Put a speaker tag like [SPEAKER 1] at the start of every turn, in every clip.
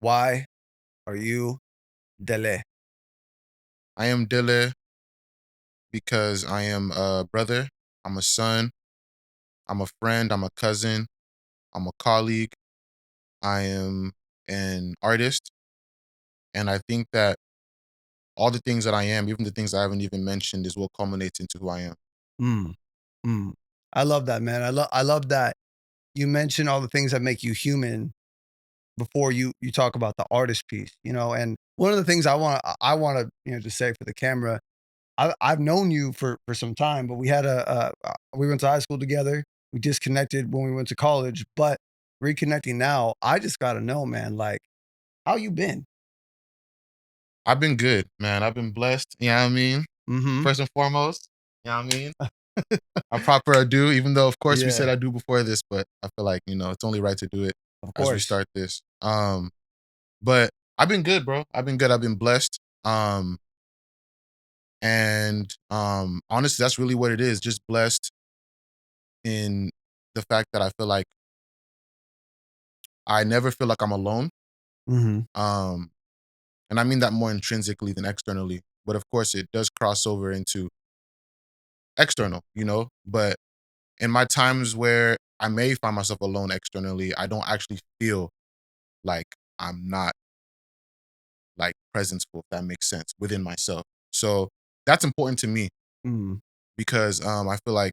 [SPEAKER 1] Why are you Dele?
[SPEAKER 2] I am Dele because I am a brother, I'm a son, I'm a friend, I'm a cousin, I'm a colleague, I am an artist. And I think that all the things that I am, even the things I haven't even mentioned, is what culminates into who I am.
[SPEAKER 1] Mm, mm. I love that, man. I love that you mention all the things that make you human before you talk about the artist piece, and one of the things I wanna, just say for the camera, I've known you for some time, but we had we went to high school together. We disconnected when we went to college, but reconnecting now, I just gotta know, man, like, how you been?
[SPEAKER 2] I've been good, man. I've been blessed. You know what I mean?
[SPEAKER 1] Mhm.
[SPEAKER 2] First and foremost, you know what I mean? A proper adieu, even though, of course, we said
[SPEAKER 1] Yeah,
[SPEAKER 2] I do before this, but I feel like, it's only right to do it
[SPEAKER 1] of
[SPEAKER 2] as we
[SPEAKER 1] course.
[SPEAKER 2] start this. But I've been good, bro. I've been good. I've been blessed. And honestly, that's really what it is. Just blessed in the fact that I feel like I never feel like I'm alone.
[SPEAKER 1] Mhm.
[SPEAKER 2] Um, and I mean that more intrinsically than externally. But of course, it does cross over into external. But in my times where I may find myself alone externally, I don't actually feel like I'm not like presenceful, if that makes sense, within myself. So that's important to me
[SPEAKER 1] Mm.
[SPEAKER 2] because I feel like,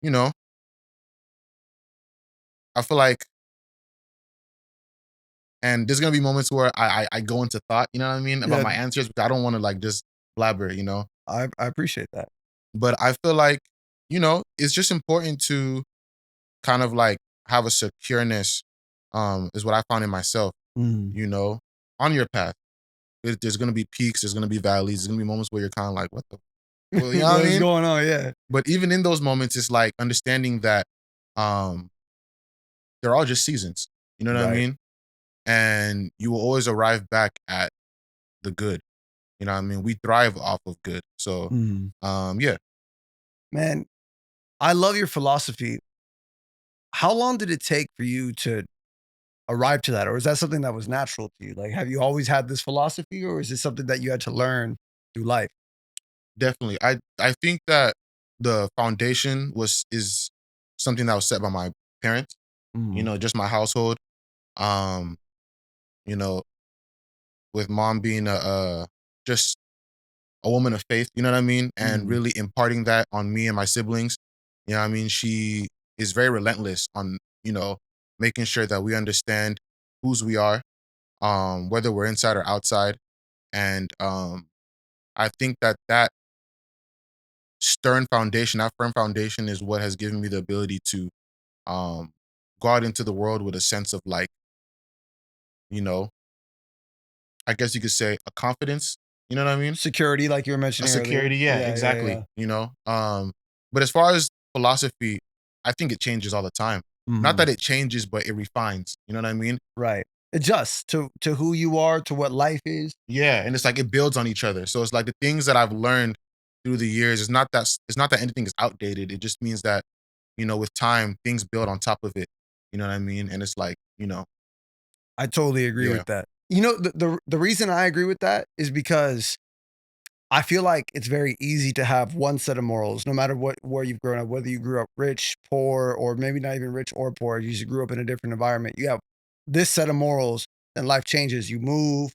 [SPEAKER 2] you know, I feel like and there's gonna be moments where I go into thought, you know what I mean, about
[SPEAKER 1] Yeah,
[SPEAKER 2] my answers, but I don't want to like just blabber.
[SPEAKER 1] I appreciate that.
[SPEAKER 2] But I feel like, it's just important to kind of like have a secureness, is what I found in myself,
[SPEAKER 1] Mm.
[SPEAKER 2] you know, on your path. There's gonna be peaks, there's gonna be valleys, there's gonna be moments where you're kind of like, what the well, you know what I
[SPEAKER 1] What is
[SPEAKER 2] mean?
[SPEAKER 1] going on? Yeah.
[SPEAKER 2] But even in those moments, it's like understanding that um they're all just seasons. You know what I
[SPEAKER 1] Right.
[SPEAKER 2] mean? And you will always arrive back at the good. You know what I mean? We thrive off of good. So
[SPEAKER 1] Mm.
[SPEAKER 2] yeah.
[SPEAKER 1] Man, I love your philosophy. How long did it take for you to arrive to that? Or is that something that was natural to you? Like, have you always had this philosophy, or is it something that you had to learn through life?
[SPEAKER 2] Definitely. I think that the foundation is something that was set by my parents,
[SPEAKER 1] Mm.
[SPEAKER 2] just my household. Um, you know, with mom being a just a woman of faith, you know what I mean? And
[SPEAKER 1] Mm.
[SPEAKER 2] really imparting that on me and my siblings. You know what I mean? She is very relentless on, making sure that we understand whose we are, whether we're inside or outside. And I think that stern foundation, that firm foundation is what has given me the ability to um go out into the world with a sense of like, you know, I guess you could say a confidence, you know what I mean?
[SPEAKER 1] Security, like you were
[SPEAKER 2] A
[SPEAKER 1] mentioning earlier.
[SPEAKER 2] security, yeah,
[SPEAKER 1] Yeah, yeah,
[SPEAKER 2] exactly.
[SPEAKER 1] yeah.
[SPEAKER 2] But as far as philosophy, I think it changes all the time. Not
[SPEAKER 1] Mhm.
[SPEAKER 2] that it changes, but it refines. You know what I mean?
[SPEAKER 1] Right. Adjust to who you are, to what life is.
[SPEAKER 2] Yeah, and it's like it builds on each other. So it's like the things that I've learned through the years it's not that anything is outdated. It just means that, with time, things build on top of it. You know what I mean? And it's like,
[SPEAKER 1] I totally agree
[SPEAKER 2] yeah.
[SPEAKER 1] with that. The reason I agree with that is because I feel like it's very easy to have one set of morals, no matter where you've grown up, whether you grew up rich, poor, or maybe not even rich or poor. You just grew up in a different environment. You have this set of morals, and life changes. You move,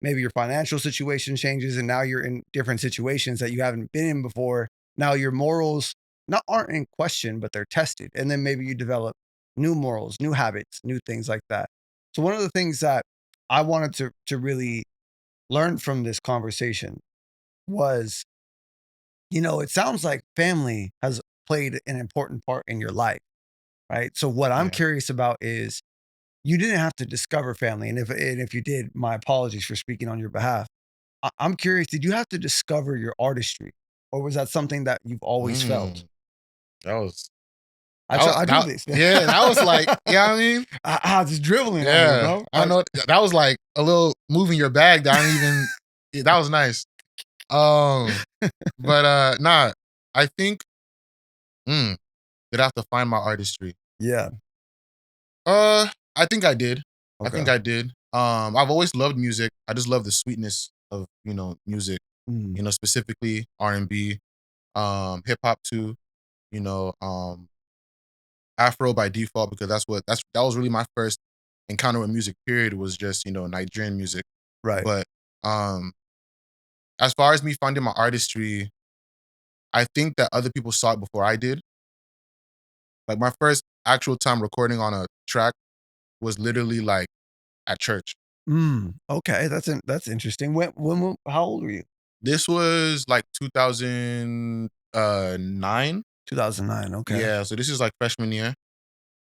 [SPEAKER 1] maybe your financial situation changes, and now you're in different situations that you haven't been in before. Now your morals not aren't in question, but they're tested, and then maybe you develop new morals, new habits, new things like that. So one of the things that I wanted to really learn from this conversation was, it sounds like family has played an important part in your life, right? So what I'm
[SPEAKER 2] Yeah.
[SPEAKER 1] curious about is you didn't have to discover family, and if you did, my apologies for speaking on your behalf. I'm curious, did you have to discover your artistry, or was that something that you've always felt?
[SPEAKER 2] Mm, that was
[SPEAKER 1] I try, I do
[SPEAKER 2] that
[SPEAKER 1] this.
[SPEAKER 2] yeah, that was like, yeah, I mean,
[SPEAKER 1] Just dribbling on you,
[SPEAKER 2] yeah.
[SPEAKER 1] bro.
[SPEAKER 2] I know that was like a little moving your bag that I didn't even yeah, that was nice. Um, but nah, I think mm, did I have to find my artistry?
[SPEAKER 1] Yeah.
[SPEAKER 2] Uh, I think I did. I
[SPEAKER 1] Okay.
[SPEAKER 2] think I did. I've always loved music. I just love the sweetness of, music,
[SPEAKER 1] Mm,
[SPEAKER 2] specifically R&B, hip hop too, you know, Afro by default because that was really my first encounter with music period was just, Nigerian music.
[SPEAKER 1] right.
[SPEAKER 2] But um as far as me finding my artistry, I think that other people saw it before I did. Like my first actual time recording on a track was literally like at church.
[SPEAKER 1] Okay, that's interesting. How old were you?
[SPEAKER 2] This was like 2009.
[SPEAKER 1] 2009, okay.
[SPEAKER 2] Yeah, so this is like freshman year.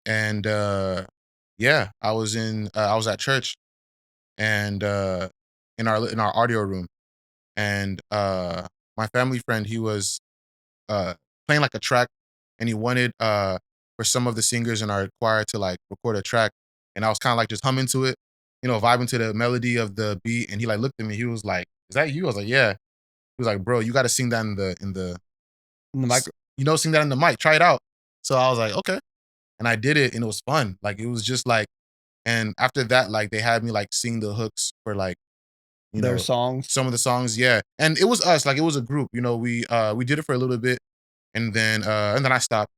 [SPEAKER 2] And yeah, I was at church and in our audio room. And my family friend, he was uh playing like a track and he wanted for some of the singers in our choir to like record a track. And I was kind of like just humming to it, vibing to the melody of the beat. And he like looked at me, he was like, "Is that you?" I was like, "Yeah." He was like, "Bro, you gotta sing that in the
[SPEAKER 1] In the micro
[SPEAKER 2] sing that in the mic, try it out." So I was like, "Okay." And I did it and it was fun. Like it was just like, and after that, like they had me like sing the hooks for like, you
[SPEAKER 1] their
[SPEAKER 2] know,
[SPEAKER 1] songs?
[SPEAKER 2] some of the songs. Yeah. And it was us, like it was a group, we did it for a little bit and then I stopped.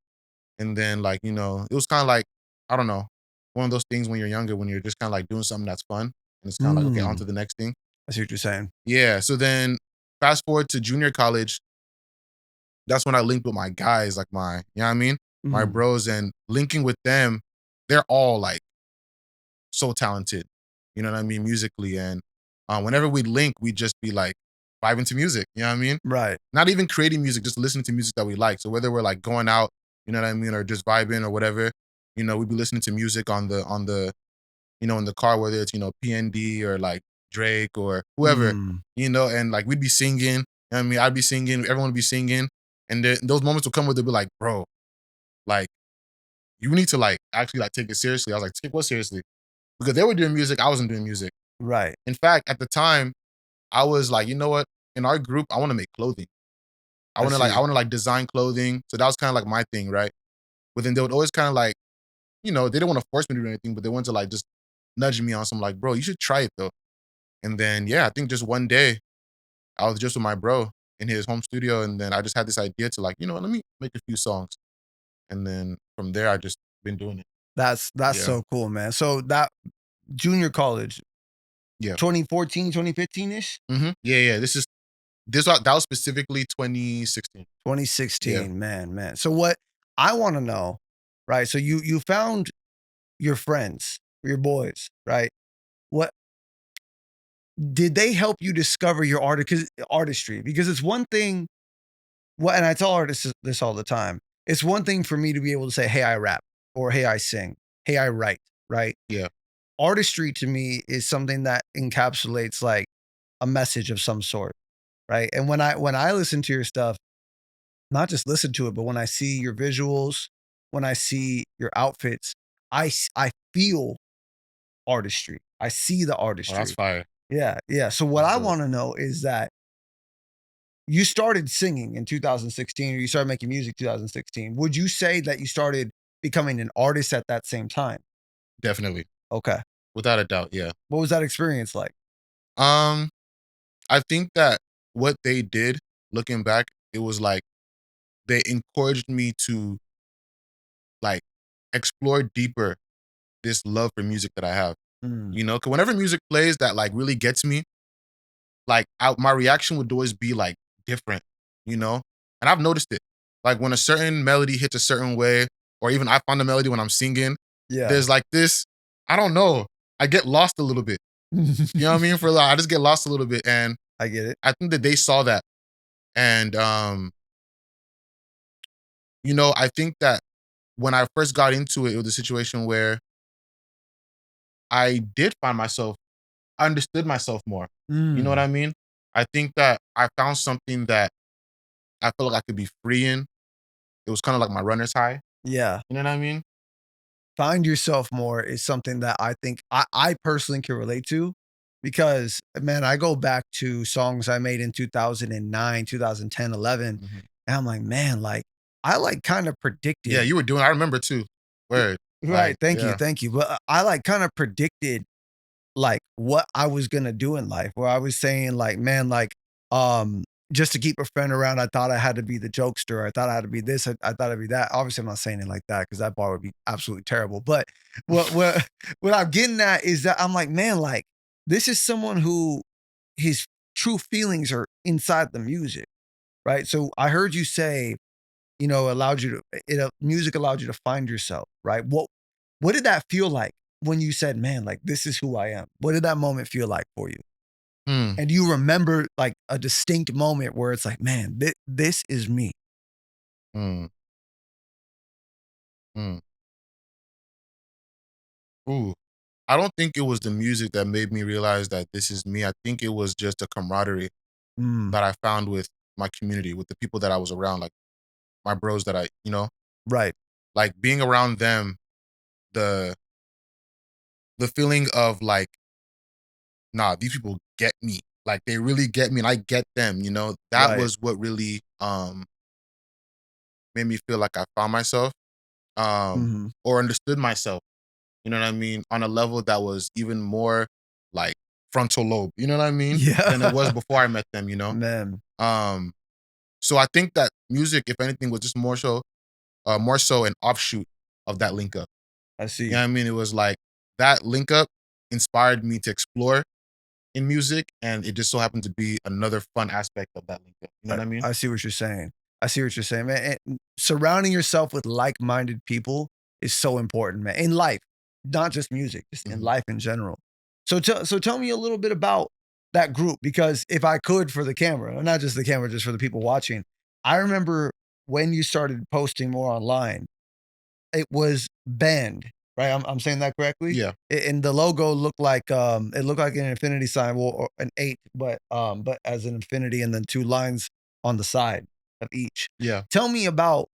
[SPEAKER 2] And then like, it was kind of like, I don't know, one of those things when you're younger, when you're just kind of like doing something that's fun. And it's kind of like, okay, on
[SPEAKER 1] Mm,
[SPEAKER 2] to the next thing.
[SPEAKER 1] I see what you're saying.
[SPEAKER 2] Yeah. So then fast forward to junior college, that's when I linked with my guys, like you know what I mean? My
[SPEAKER 1] Mhm,
[SPEAKER 2] bros and linking with them, they're all like so talented, you know what I mean, musically. And whenever we link, we'd just be like vibing to music, you know what I mean?
[SPEAKER 1] right.
[SPEAKER 2] Not even creating music, just listening to music that we like. So whether we're like going out, you know what I mean, or just vibing or whatever, we'd be listening to music on the in the car, whether it's PND or like Drake or whoever,
[SPEAKER 1] Mm,
[SPEAKER 2] and like we'd be singing. You know what I mean, I'd be singing, everyone would be singing, and then those moments would come where they'd be like, "Bro, like you need to like actually like take it seriously." I was like, "Take what seriously?" Because they were doing music, I wasn't doing music.
[SPEAKER 1] right.
[SPEAKER 2] In fact, at the time, I was like, you know what? In our group, I want to make clothing.
[SPEAKER 1] I
[SPEAKER 2] I
[SPEAKER 1] see.
[SPEAKER 2] want to like design clothing. So that was kind of like my thing, right? But then they would always kind of like, they didn't want to force me to do anything, but they wanted to like just nudge me on some like, bro, you should try it though. And then yeah, I think just one day I was just with my bro in his home studio, and then I just had this idea to like, let me make a few songs. And then from there, I just been doing it.
[SPEAKER 1] That's
[SPEAKER 2] Yeah.
[SPEAKER 1] so cool, man. So that junior college,
[SPEAKER 2] Yeah.
[SPEAKER 1] 2014, 2015-ish?
[SPEAKER 2] Yeah, yeah. That was specifically 2016. Yeah.
[SPEAKER 1] 2016, man. So what I wanna know, right, so you found your friends, your boys, right? What did they help you discover your artistry? Because it's one thing and I tell artists this all the time. It's one thing for me to be able to say, "Hey, I rap," or "Hey, I sing," "Hey, I write," right?
[SPEAKER 2] Yeah.
[SPEAKER 1] Artistry to me is something that encapsulates, like, a message of some sort, right? And when I listen to your stuff, not just listen to it, but when I see your visuals, when I see your outfits, I feel artistry. I see the
[SPEAKER 2] Oh, that's
[SPEAKER 1] artistry.
[SPEAKER 2] fire.
[SPEAKER 1] Yeah, yeah. So what
[SPEAKER 2] That's
[SPEAKER 1] I
[SPEAKER 2] dope.
[SPEAKER 1] wanna know is that you started singing in 2016 or you started making music 2016. Would you say that you started becoming an artist at that same time?
[SPEAKER 2] Definitely.
[SPEAKER 1] Okay.
[SPEAKER 2] Without a doubt. Yeah.
[SPEAKER 1] What was that experience like?
[SPEAKER 2] Um, I think that what they did, looking back, it was like they encouraged me to like explore deeper this love for music that I have.
[SPEAKER 1] Mm,
[SPEAKER 2] Because whenever music plays that like really gets me, like my reaction would always be like different, you know? And I've noticed it. Like when a certain melody hits a certain way, or even I find a melody when I'm singing,
[SPEAKER 1] yeah.
[SPEAKER 2] there's like this, I don't know, I get lost a little bit. You know what I mean? For like, I just get lost a little bit. And
[SPEAKER 1] I get it.
[SPEAKER 2] I think that they saw that. And I think that when I first got into it, it was a situation where I did find myself, I understood myself more. You know what
[SPEAKER 1] Mm,
[SPEAKER 2] I mean? I think that I found something that I felt like I could be free in. It was kind of like my runner's high.
[SPEAKER 1] yeah.
[SPEAKER 2] You know what I mean?
[SPEAKER 1] Find yourself more is something that I think I personally can relate to because man, I go back to songs I made in 2009, 2010, 11,
[SPEAKER 2] Mhm.
[SPEAKER 1] and I'm like, man, like I like kind of
[SPEAKER 2] Yeah,
[SPEAKER 1] predicted.
[SPEAKER 2] you were doing. I remember too.
[SPEAKER 1] Y-
[SPEAKER 2] Word.
[SPEAKER 1] Right.
[SPEAKER 2] Like,
[SPEAKER 1] Thank you.
[SPEAKER 2] yeah.
[SPEAKER 1] Thank you. But I like kind of predicted like what I was gonna do in life, where I was saying like, man, like, um, just to keep a friend around, I thought I had to be the jokester. I thought I had to be this. I thought I'd be that. Obviously, I'm not saying it like that because that bar would be absolutely terrible. But what what I'm getting at is that I'm like, man, like this is someone who his true feelings are inside the music, right? So I heard you say, allowed you to music allowed you to find yourself, right? What did that feel like when you said, "Man, like this is who I am"? What did that moment feel like for you?
[SPEAKER 2] Hmm.
[SPEAKER 1] And do you remember like a distinct moment where it's like, "Man, this is me."
[SPEAKER 2] Hmm. Hmm. Ooh. I don't think it was the music that made me realize that this is me. I think it was just a camaraderie
[SPEAKER 1] Mm,
[SPEAKER 2] that I found with my community, with the people that I was around, like my bros that
[SPEAKER 1] right,
[SPEAKER 2] like being around them, the the feeling of like, nah, these people get me. Like they really get me and I get them, that
[SPEAKER 1] right.
[SPEAKER 2] was what really made me feel like I found myself,
[SPEAKER 1] Mhm.
[SPEAKER 2] or understood myself, you know what I mean, on a level that was even more like frontal lobe, you know what I mean, than it was
[SPEAKER 1] Yeah.
[SPEAKER 2] before I met them.
[SPEAKER 1] Man,
[SPEAKER 2] Um, so I think that music, if anything, was just more so an offshoot of that link up.
[SPEAKER 1] I
[SPEAKER 2] You know
[SPEAKER 1] see.
[SPEAKER 2] what I mean? It was like that link up inspired me to explore in music, and it just so happened to be another fun aspect of that link up. You know what I mean?
[SPEAKER 1] I see what you're saying. I see what you're saying, man. And surrounding yourself with like-minded people is so important, man. In life, not just music, just in
[SPEAKER 2] Mhm.
[SPEAKER 1] life in general. So tell me a little bit about that group because if I could for the camera, not just the camera, just for the people watching, I remember when you started posting more online, it was banned, right? I'm saying that correctly?
[SPEAKER 2] Yeah,
[SPEAKER 1] And the logo looked like, it looked like an infinity sign, well, or an 8, but as an infinity and then 2 lines on the side of each.
[SPEAKER 2] yeah,
[SPEAKER 1] Tell me about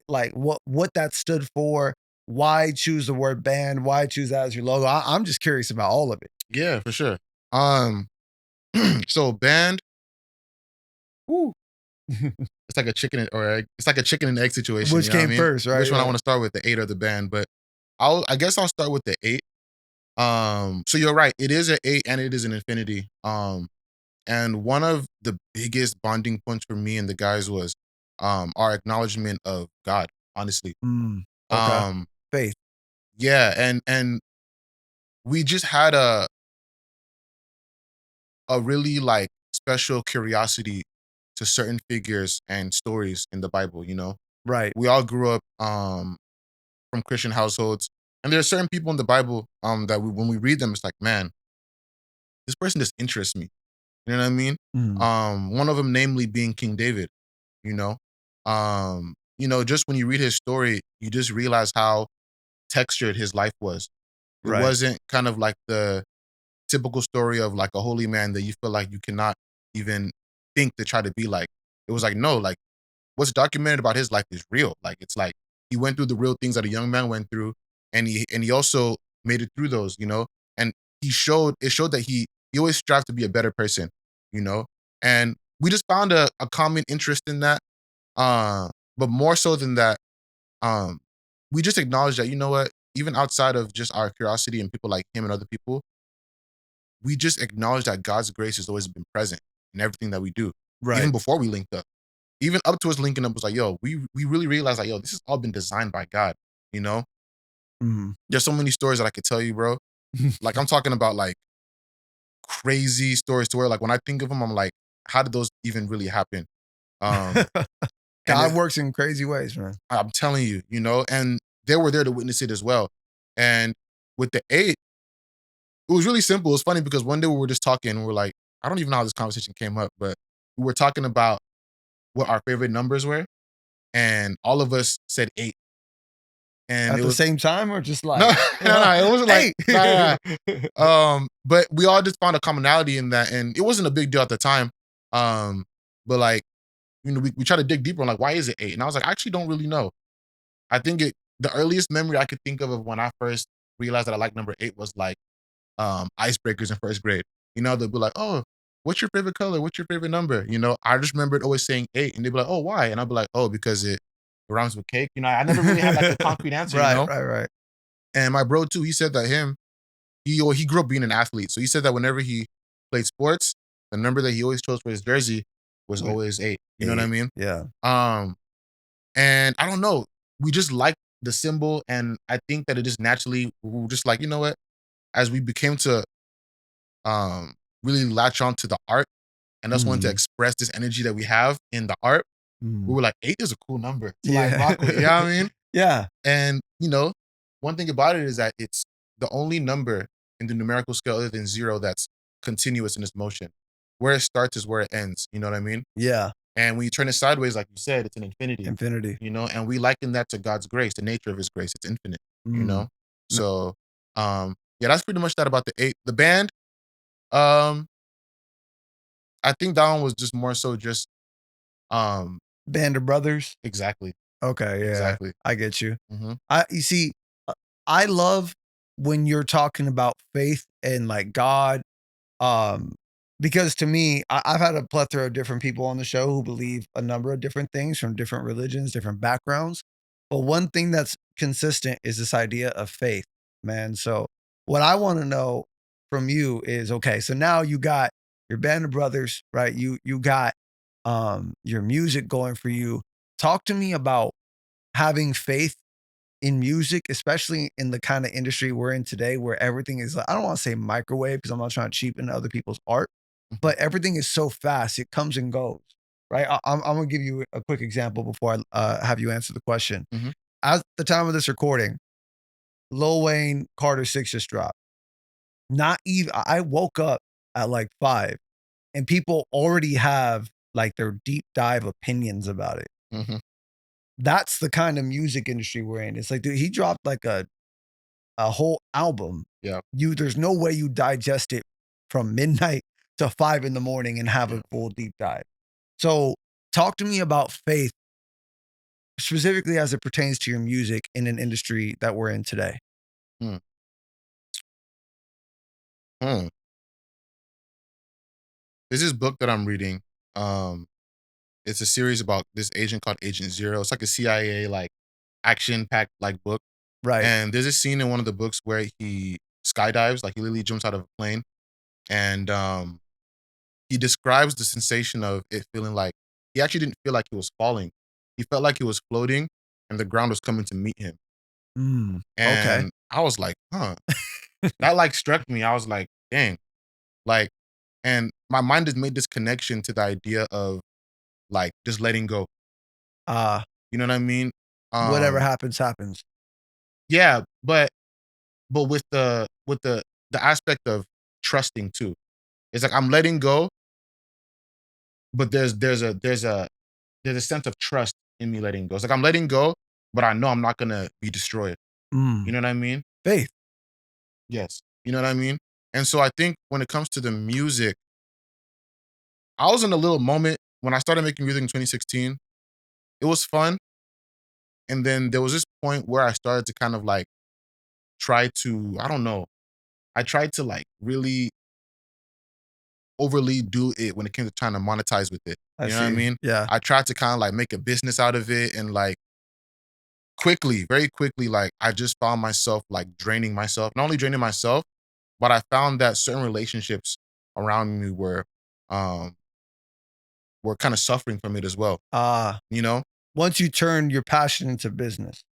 [SPEAKER 1] like, what that stood for, why choose the word band, why choose that as your logo? I'm just curious about all of it.
[SPEAKER 2] yeah, for sure. Um, so band,
[SPEAKER 1] Woo.
[SPEAKER 2] it's like a chicken or egg. It's like a chicken and egg situation.
[SPEAKER 1] Which
[SPEAKER 2] You know what I
[SPEAKER 1] came
[SPEAKER 2] mean?
[SPEAKER 1] first, right?
[SPEAKER 2] Which one I
[SPEAKER 1] Right.
[SPEAKER 2] want to start with, the 8 or the band? But I guess I'll start with the 8. So you're right. It is an 8 and it is an infinity. And one of the biggest bonding points for me and the guys was our acknowledgement of God, honestly.
[SPEAKER 1] Mm, okay.
[SPEAKER 2] Um,
[SPEAKER 1] Faith.
[SPEAKER 2] yeah, and we just had a really like special curiosity to certain figures and stories in the Bible.
[SPEAKER 1] Right.
[SPEAKER 2] We all grew up from Christian households, and there are certain people in the Bible that when we read them, it's like, man, this person just interests me. You know what I mean?
[SPEAKER 1] Mm,
[SPEAKER 2] One of them, namely, being King David. You know, just when you read his story, you just realize how textured his life was. It
[SPEAKER 1] right.
[SPEAKER 2] wasn't kind of like the typical story of like a holy man that you feel like you cannot even think to try to be like. It was like, no, like what's documented about his life is real. Like it's like he went through the real things that a young man went through, and he also made it through those. And it showed that he always strived to be a better person, you know. And we just found a common interest in that. But more so than that, um, we just acknowledge that, you know what, even outside of just our curiosity and people like him and other people, we just acknowledge that God's grace has always been present in everything that we do, even
[SPEAKER 1] Right.
[SPEAKER 2] before we linked up. Even up to us linking up was like, yo, we really realized like, yo, this has all been designed by God. You know,
[SPEAKER 1] Mhm.
[SPEAKER 2] there's so many stories that I could tell you, bro. Like I'm talking about like crazy stories to where like when I think of them, I'm like, how did those even really happen? Um, and
[SPEAKER 1] God works in crazy ways, man.
[SPEAKER 2] I'm telling you, and they were there to witness it as well. And with the 8, it was really simple. It was funny because one day we were just talking, and we're like, I don't even know how this conversation came up, but we were talking about what our favorite numbers were, and all of us said 8. And
[SPEAKER 1] At
[SPEAKER 2] it
[SPEAKER 1] the
[SPEAKER 2] was
[SPEAKER 1] same time or just
[SPEAKER 2] no,
[SPEAKER 1] like,
[SPEAKER 2] no, it wasn't like
[SPEAKER 1] "Hey."
[SPEAKER 2] nah, but we all just found a commonality in that, and it wasn't a big deal at the time. Um, but like, we tried to dig deeper on like why is it 8? And I was like, I actually don't really know. I think the earliest memory I could think of when I first realized that I liked number 8 was like icebreakers in first grade. They'd be like, "Oh, what's your favorite color? What's your favorite number?" I just remembered always saying 8, and they'd be like, "Oh, why?" And I'd be like, "Oh, because it rhymes with cake." I never really had like a concrete answer.
[SPEAKER 1] Right, right, right.
[SPEAKER 2] And my bro too, he said that him, he grew up being an athlete. So he said that whenever he played sports, the number that he always chose for his jersey was
[SPEAKER 1] Wait,
[SPEAKER 2] always 8. You know what I
[SPEAKER 1] 8.
[SPEAKER 2] mean?
[SPEAKER 1] Yeah.
[SPEAKER 2] Um, and I don't know, we just like the symbol, and I think that it just naturally we were just like, you know what? As we became to um really latch on to the art and us wanting to
[SPEAKER 1] Mhm.
[SPEAKER 2] express this energy that we have in the art, we
[SPEAKER 1] Mhm.
[SPEAKER 2] were like, 8 is a cool number to like
[SPEAKER 1] Yeah.
[SPEAKER 2] rock with. You know what I mean?
[SPEAKER 1] Yeah.
[SPEAKER 2] And one thing about it is that it's the only number in the numerical scale other than 0 that's continuous in its motion. Where it starts is where it ends. You know what I mean?
[SPEAKER 1] Yeah.
[SPEAKER 2] And when you turn it sideways, like you said, it's an infinity.
[SPEAKER 1] Infinity.
[SPEAKER 2] And we liken that to God's grace, the nature of his grace. It's infinite, you
[SPEAKER 1] Mm.
[SPEAKER 2] know?
[SPEAKER 1] N
[SPEAKER 2] So yeah, that's pretty much that about the 8. The band, um, I think that one was just more so just um
[SPEAKER 1] Band of Brothers?
[SPEAKER 2] exactly.
[SPEAKER 1] Okay, yeah.
[SPEAKER 2] Exactly.
[SPEAKER 1] I get you.
[SPEAKER 2] Hmm.
[SPEAKER 1] You see, uh, I love when you're talking about faith and, like, God. Um, because to me, I've had a plethora of different people on the show who believe a number of different things from different religions, different backgrounds. But one thing that's consistent is this idea of faith, man. So what I want to know from you is okay, so now you got your band of brothers, right? You got your music going for you. Talk to me about having faith in music, especially in the kind of industry we're in today where everything is I don't want to say microwave because I'm not trying to cheapen other people's art,
[SPEAKER 2] Hmm.
[SPEAKER 1] but everything is so fast, it comes and goes, right? I'm gonna give you a quick example before I have you answer the question.
[SPEAKER 2] Hmm.
[SPEAKER 1] At the time of this recording, Lil Wayne Carter 6 just dropped. Not even I woke up at like 5 and people already have like their deep dive opinions about it.
[SPEAKER 2] Hmm.
[SPEAKER 1] That's the kind of music industry we're in. It's like, dude, he dropped like a whole album.
[SPEAKER 2] Yeah.
[SPEAKER 1] There's no way you digest it from midnight to 5 in the morning and have
[SPEAKER 2] Yeah.
[SPEAKER 1] a full deep dive. So, talk to me about faith, specifically as it pertains to your music in an industry that we're in today.
[SPEAKER 2] Hmm. Hmm. There's this book that I'm reading. Um, it's a series about this agent called Agent Zero. It's like a CIA like action packed like book.
[SPEAKER 1] Right.
[SPEAKER 2] And there's a scene in one of the books where he skydives, like he literally jumps out of a plane, and he describes the sensation of it feeling like he actually didn't feel like he was falling. He felt like he was floating, and the ground was coming to meet him.
[SPEAKER 1] Okay.
[SPEAKER 2] And I was like, huh. That like struck me. I was like, dang. Like, and my mind has made this connection to the idea of like just letting go.
[SPEAKER 1] Uh,
[SPEAKER 2] You know what I mean?
[SPEAKER 1] whatever
[SPEAKER 2] Um,
[SPEAKER 1] happens, happens.
[SPEAKER 2] yeah, but with the aspect of trusting too. It's like I'm letting go, but there's a sense of trust in me letting go. It's like I'm letting go, but I know I'm not gonna be destroyed. You
[SPEAKER 1] Mm,
[SPEAKER 2] know what I mean?
[SPEAKER 1] faith.
[SPEAKER 2] Yes. You know what I mean? And so I think when it comes to the music, I was in a little moment when I started making music in 2016. It was fun. And then there was this point where I started to kind of like try to, I don't know, I tried to like really overly do it when it came to trying to monetize with it.
[SPEAKER 1] I
[SPEAKER 2] You know what I
[SPEAKER 1] see.
[SPEAKER 2] mean?
[SPEAKER 1] Yeah.
[SPEAKER 2] I tried to kind of like make a business out of it and like quickly, very quickly, like I just found myself like draining myself, not only draining myself, but I found that certain relationships around me um were kind of suffering from it as well.
[SPEAKER 1] Uh,
[SPEAKER 2] You know?
[SPEAKER 1] once you turn your passion into business.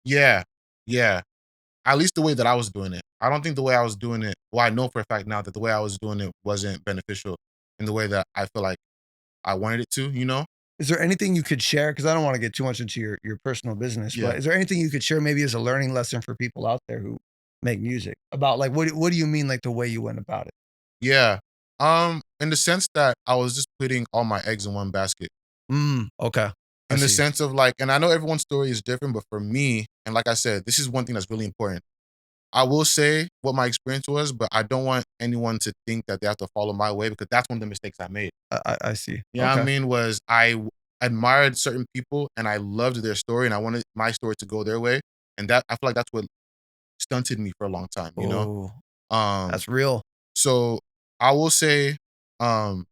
[SPEAKER 2] Yeah. Yeah. At least the way that I was doing it. I don't think the way I was doing it, well, I know for a fact now that the way I was doing it wasn't beneficial in the way that I feel like I wanted it to, you know?
[SPEAKER 1] Is there anything you could share? Because I don't want to get too much into your personal business, but
[SPEAKER 2] Yeah.
[SPEAKER 1] is there anything you could share maybe as a learning lesson for people out there who make music about like what do you mean like the way you went about it?
[SPEAKER 2] Yeah. In the sense that I was just putting all my eggs in one basket.
[SPEAKER 1] Okay. I
[SPEAKER 2] In the
[SPEAKER 1] see.
[SPEAKER 2] sense of like, and I know everyone's story is different, but for me, and like I said, this is one thing that's really important. I will say what my experience was, but I don't want anyone to think that they have to follow my way because that's one of the mistakes I made.
[SPEAKER 1] I see.
[SPEAKER 2] You know what I
[SPEAKER 1] Okay.
[SPEAKER 2] mean? Was admired certain people and I loved their story and I wanted my story to go their way. And that I feel like that's what stunted me for a long time, you know?
[SPEAKER 1] Oh,
[SPEAKER 2] Um,
[SPEAKER 1] that's real.
[SPEAKER 2] so I will say, um,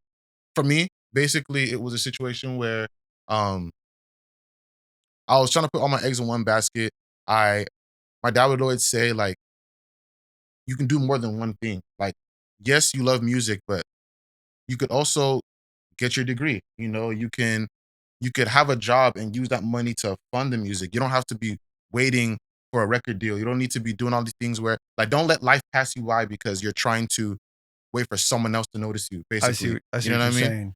[SPEAKER 2] for me, basically it was a situation where um I was trying to put all my eggs in one basket. I My dad would always say, like, you can do more than one thing. Like, yes, you love music, but you could also get your degree. You could have a job and use that money to fund the music. You don't have to be waiting for a record deal. You don't need to be doing all these things where, like, don't let life pass you by because you're trying to wait for someone else to notice you, basically.
[SPEAKER 1] I
[SPEAKER 2] You
[SPEAKER 1] see
[SPEAKER 2] know
[SPEAKER 1] what
[SPEAKER 2] what I
[SPEAKER 1] you're
[SPEAKER 2] mean?
[SPEAKER 1] saying.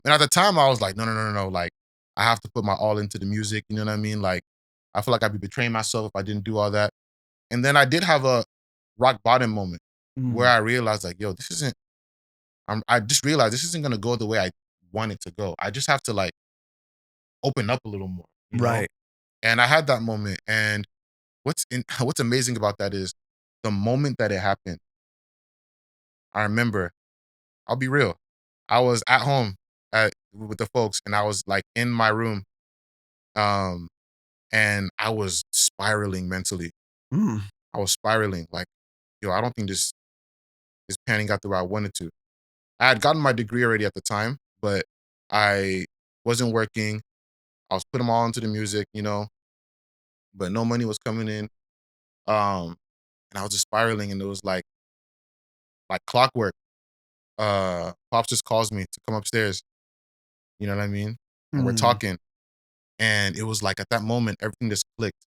[SPEAKER 2] And at the time I was like, no, no, no, no, no. Like, I have to put my all into the music. You know what I mean? Like, I feel like I'd be betraying myself if I didn't do all that. And then I did have a rock bottom moment where
[SPEAKER 1] Mm,
[SPEAKER 2] I realized, like, yo, this isn't, I just realized this isn't going to go the way I want it to go. I just have to, like, open up a little more, you know?
[SPEAKER 1] right.
[SPEAKER 2] And I had that moment. And what's amazing about that is the moment that it happened, I remember, I'll be real. I was at home with the folks and I was like in my room, um, and I was spiraling mentally.
[SPEAKER 1] Mm,
[SPEAKER 2] I was spiraling like, yo, I don't think this is panning out the way I wanted to. I had gotten my degree already at the time, but I wasn't working. I was putting them all into the music, but no money was coming in. Um, and I was just spiraling, and it was like clockwork. Pops just calls me to come upstairs. You know what I mean? And we're
[SPEAKER 1] mm,
[SPEAKER 2] talking, and it was like at that moment everything just clicked.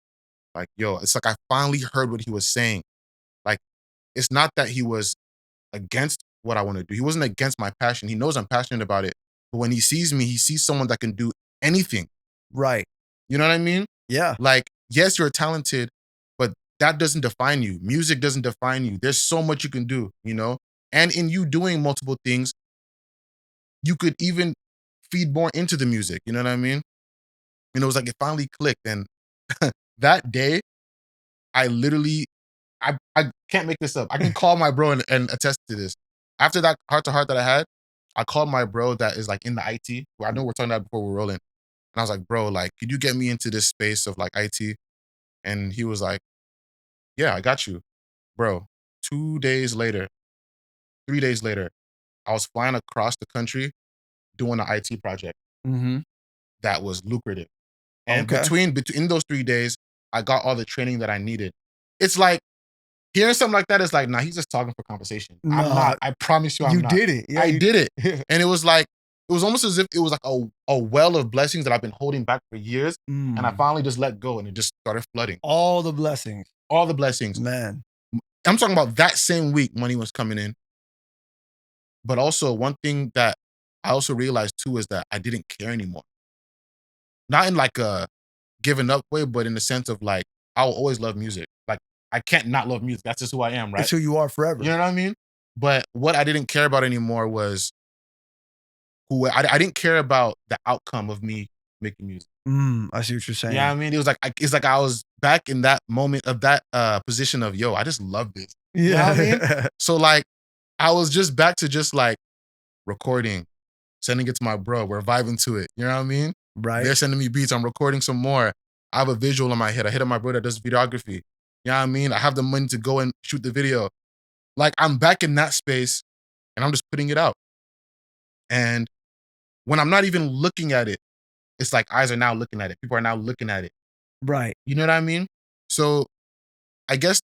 [SPEAKER 2] Like, yo, it's like I finally heard what he was saying. Like, it's not that he was against what I want to do. He wasn't against my passion. He knows I'm passionate about it. But when he sees me, he sees someone that can do anything.
[SPEAKER 1] right.
[SPEAKER 2] You know what I mean?
[SPEAKER 1] Yeah.
[SPEAKER 2] Like, yes, you're talented, but that doesn't define you. Music doesn't define you. There's so much you can do. And in you doing multiple things, you could even feed more into the music. You know what I mean? And it was like it finally clicked. And that day, I literally I can't make this up. I can call my bro and attest to this. After that heart to heart that I had, I called my bro that is like in the IT. Well, I know we're talking about before we're rolling. And I was like, bro, like, could you get me into this space of like IT? And he was like, yeah, I got you. Bro, 2 days later, 3 days later, I was flying across the country doing an IT project
[SPEAKER 1] Mhm.
[SPEAKER 2] that was lucrative. And
[SPEAKER 1] Okay.
[SPEAKER 2] between those 3 days, I got all the training that I needed. It's like hearing something like that is like, nah, he's just talking for conversation. I'm
[SPEAKER 1] Nah,
[SPEAKER 2] not. I promise you I'm
[SPEAKER 1] you
[SPEAKER 2] not.
[SPEAKER 1] did it. Yeah,
[SPEAKER 2] I
[SPEAKER 1] you
[SPEAKER 2] did it. And it was like, it was almost as if it was like a well of blessings that I've been holding back for years. And I
[SPEAKER 1] mm,
[SPEAKER 2] finally just let go and it just started flooding.
[SPEAKER 1] all the blessings.
[SPEAKER 2] All the blessings.
[SPEAKER 1] Man.
[SPEAKER 2] I'm talking about that same week money was coming in. But also one thing that I also realized too is that I didn't care anymore. Not in like a giving up way, but in the sense of like, I will always love music. Like, I can't not love music. That's just who I am, right?
[SPEAKER 1] It's who you are
[SPEAKER 2] You
[SPEAKER 1] forever.
[SPEAKER 2] know what I mean? But what I didn't care about anymore was I didn't care about the outcome of me making music.
[SPEAKER 1] I see what you're
[SPEAKER 2] You know what I
[SPEAKER 1] saying.
[SPEAKER 2] mean? It's like I was back in that moment of that position of, yo, I just love this. You know what I mean?
[SPEAKER 1] Yeah.
[SPEAKER 2] So like I was just back to just like recording, sending it to my bro. We're vibing to it. You know what I mean?
[SPEAKER 1] Right.
[SPEAKER 2] They're sending me beats. I'm recording some more. I have a visual in my head. I hit up my brother that does videography. You know what I mean? I have the money to go and shoot the video. Like I'm back in that space and I'm just putting it out. And when I'm not even looking at it, it's like eyes are now looking at it. People are now looking at it.
[SPEAKER 1] Right.
[SPEAKER 2] You know what I mean? So I guess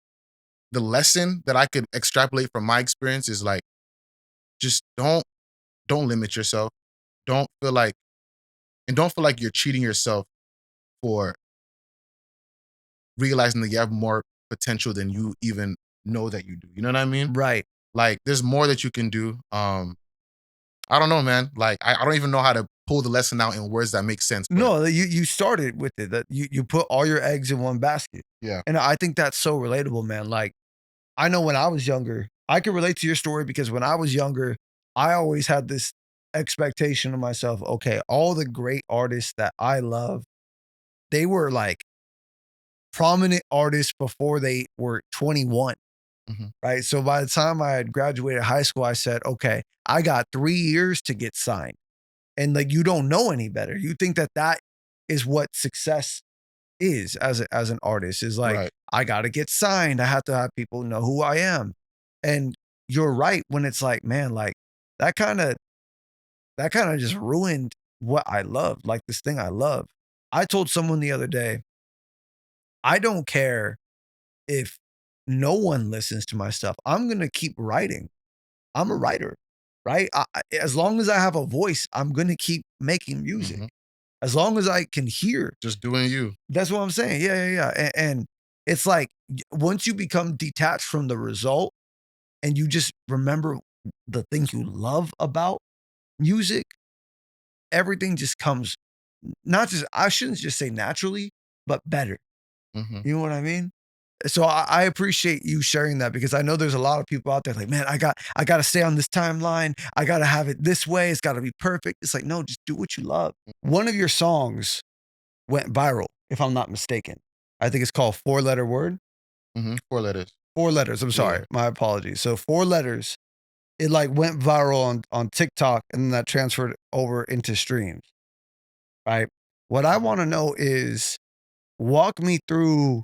[SPEAKER 2] the lesson that I could extrapolate from my experience is like, just don't limit yourself. Don't feel like don't feel like you're cheating yourself for realizing that you have more potential than you even know that you do. You know what I mean?
[SPEAKER 1] Right.
[SPEAKER 2] Like there's more that you can do. I don't know, man. Like I don't even know how to pull the lesson out in words that make sense, but
[SPEAKER 1] No, you started with it, that you put all your eggs in one basket,
[SPEAKER 2] yeah.
[SPEAKER 1] and I think that's so relatable, man. Like, I know when I was younger, I can relate to your story because when I was younger, I always had this expectation of myself, okay, all the great artists that I love, they were like prominent artists before they were 21,
[SPEAKER 2] Mhm.
[SPEAKER 1] right? So by the time I had graduated high school, I said, okay, I got 3 years to get signed. And like, you don't know any better. You think that that is what success is as an artist, is like,
[SPEAKER 2] Right.
[SPEAKER 1] I got to get signed. I have to have people know who I am. And you're right when it's like, man, like that kind of that kind of just ruined what I love, like this thing I love. I told someone the other day, I don't care if no one listens to my stuff, I'm gonna keep writing. I'm a writer, right? As long as I have a voice, I'm gonna keep making music.
[SPEAKER 2] Mhm.
[SPEAKER 1] As long as I can hear,
[SPEAKER 2] Just doing you.
[SPEAKER 1] that's what I'm saying. Yeah, yeah, yeah. And it's like once you become detached from the result and you just remember the things you love about music, everything just comes not just, I shouldn't just say naturally, but better.
[SPEAKER 2] Mhm.
[SPEAKER 1] You know what I mean? So I appreciate you sharing that because I know there's a lot of people out there like, man, I gotta stay on this timeline. I gotta have it this way. It's gotta be perfect. It's like, no, just do what you love. One of your songs went viral, if I'm not mistaken. I think it's called Four Letter Word.
[SPEAKER 2] Mhm. 4 letters.
[SPEAKER 1] Four letters. I'm
[SPEAKER 2] Yeah.
[SPEAKER 1] sorry. My apologies. So four letters. It like went viral on TikTok and then that transferred over into streams. Right. What I want to know is walk me through,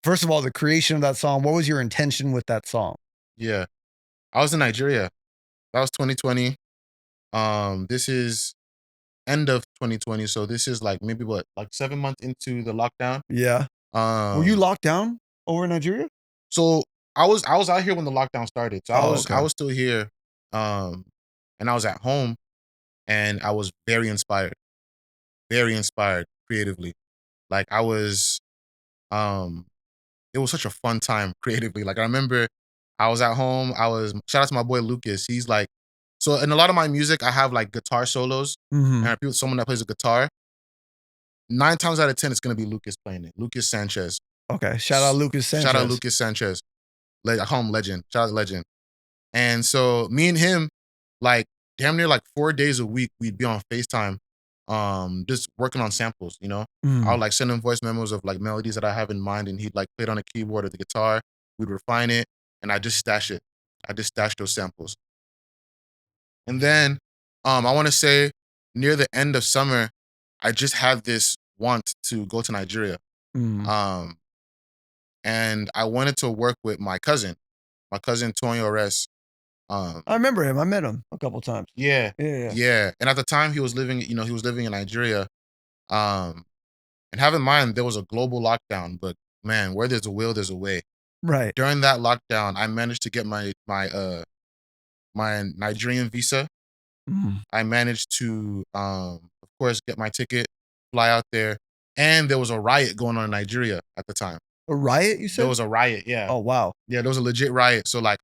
[SPEAKER 1] first of all, the creation of that song. What was your intention with that song?
[SPEAKER 2] Yeah. I was in Nigeria. That was 2020. This is end of 2020, so this is, like, maybe what? Like, 7 months into the lockdown?
[SPEAKER 1] Yeah. Were you
[SPEAKER 2] Um,
[SPEAKER 1] locked down over in Nigeria?
[SPEAKER 2] so I was out here when the lockdown started. So
[SPEAKER 1] Oh,
[SPEAKER 2] I
[SPEAKER 1] okay.
[SPEAKER 2] was still here, um, and I was at home, and I was very inspired creatively. Like, I was, um it was such a fun time creatively. Like, I remember I was at home, I was shout out to my boy Lucas. He's like so in a lot of my music, I have, like, guitar solos,
[SPEAKER 1] Mhm.
[SPEAKER 2] and I feel someone that plays a guitar, 9 times out of 10, it's gonna be Lucas playing it, Lucas Sanchez.
[SPEAKER 1] Okay. Shout out
[SPEAKER 2] S
[SPEAKER 1] Lucas
[SPEAKER 2] Shout out
[SPEAKER 1] Sanchez.
[SPEAKER 2] Lucas Sanchez. I call him Legend. Shout out Legend. And so me and him, like, damn near, like, 4 days a week, we'd be on FaceTime, just working on samples, you know? I
[SPEAKER 1] Mm.
[SPEAKER 2] would, like, send him voice memos of, like, melodies that I have in mind, and he'd, like, play it on a keyboard or the guitar. We'd refine it, and I just stash it. I just stash those samples. And then, I wanna say near the end of summer, I just had this want to go to Nigeria,
[SPEAKER 1] Mm.
[SPEAKER 2] um, and I wanted to work with my cousin Tony Ores.
[SPEAKER 1] I
[SPEAKER 2] Um
[SPEAKER 1] remember him. I met him a couple times.
[SPEAKER 2] Yeah,
[SPEAKER 1] Yeah, yeah, yeah.
[SPEAKER 2] yeah, and at the time he was living, he was living in Nigeria, um, and have in mind there was a global lockdown, but man, where there's a will, there's a way.
[SPEAKER 1] Right.
[SPEAKER 2] During that lockdown, I managed to get my Nigerian visa.
[SPEAKER 1] Mm.
[SPEAKER 2] I managed to, of course, get my ticket, fly out there, and there was a riot going on in Nigeria at the time.
[SPEAKER 1] A riot, you
[SPEAKER 2] There
[SPEAKER 1] said?
[SPEAKER 2] was a riot, yeah.
[SPEAKER 1] Oh, wow.
[SPEAKER 2] Yeah, there was a legit riot. So, like,